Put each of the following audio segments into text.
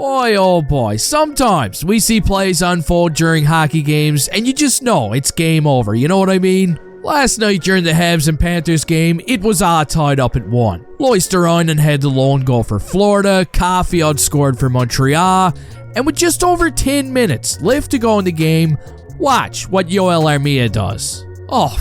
Boy, oh boy, sometimes we see plays unfold during hockey games and you just know it's game over, you know what I mean? Last night during the Habs and Panthers game, it was all tied up at 1. Loisterainen had the lone goal for Florida, Caulfield scored for Montreal, and with just over 10 minutes left to go in the game, watch what Joel Armia does. Oh,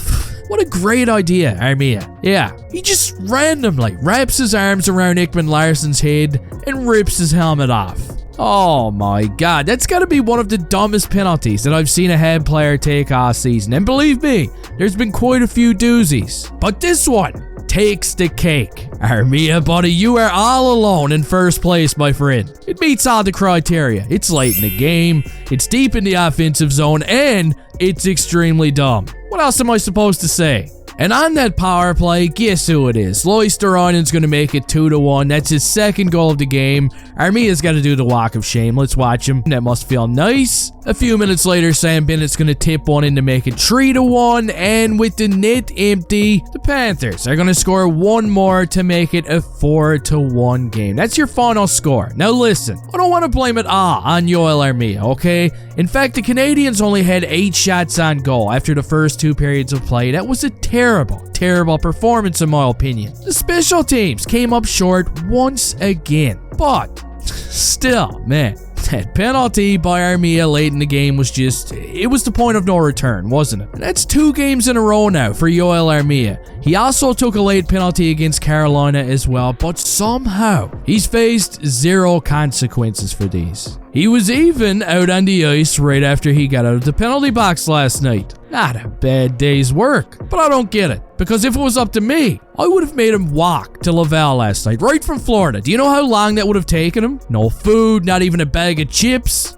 what a great idea, Armia. Yeah, he just randomly wraps his arms around Ekman Larsson's head and rips his helmet off. Oh my god, that's gotta be one of the dumbest penalties that I've seen a Habs player take all season. And believe me, there's been quite a few doozies. But this one takes the cake. Armia, buddy, you are all alone in first place, my friend. It meets all the criteria. It's late in the game, it's deep in the offensive zone, and it's extremely dumb. What else am I supposed to say? And on that power play, guess who it is? Loisterainen's going to make it 2-1. That's his second goal of the game. Armia's got to do the walk of shame. Let's watch him. That must feel nice. A few minutes later, Sam Bennett's going to tip one in to make it 3-1. And with the net empty, the Panthers are going to score one more to make it a 4-1 game. That's your final score. Now listen, I don't want to blame it all on Joel Armia, okay? In fact, the Canadiens only had 8 shots on goal after the first 2 periods of play. That was a terrible performance in my opinion. The special teams came up short once again. But still, man, that penalty by Armia late in the game was it was the point of no return, wasn't it? And that's 2 games in a row now for Joel Armia. He also took a late penalty against Carolina as well, but somehow he's faced 0 consequences for these. He was even out on the ice right after he got out of the penalty box last night. Not a bad day's work, but I don't get it. Because if it was up to me, I would have made him walk to Laval last night, right from Florida. Do you know how long that would have taken him? No food, not even a bag of chips.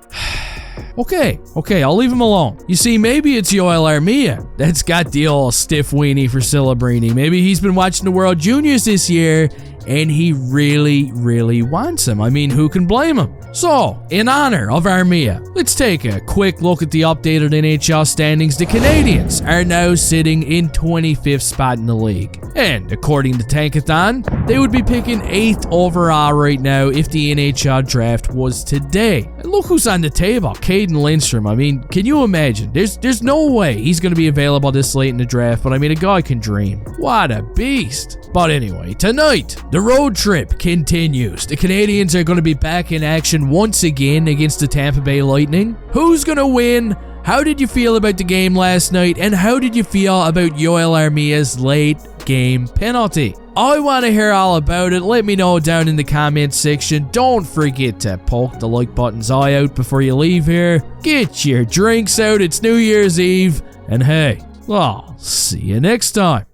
Okay, I'll leave him alone. You see, maybe it's Joel Armia that's got the old stiff weenie for Celebrini. Maybe he's been watching the World Juniors this year and he really wants him. I mean, who can blame him? So, in honor of Armia, let's take a quick look at the updated NHL standings. The Canadiens are now sitting in 25th spot in the league. And according to Tankathon, they would be picking 8th overall right now if the NHL draft was today. And look who's on the table, Caden Lindstrom. I mean, can you imagine? There's no way he's going to be available this late in the draft, but I mean, a guy can dream. What a beast. But anyway, tonight, the road trip continues. The Canadiens are going to be back in action once again against the Tampa Bay Lightning. Who's going to win? How did you feel about the game last night? And how did you feel about Joel Armia's late game penalty? I want to hear all about it. Let me know down in the comments section. Don't forget to poke the like button's eye out before you leave here. Get your drinks out. It's New Year's Eve. And hey, I'll see you next time.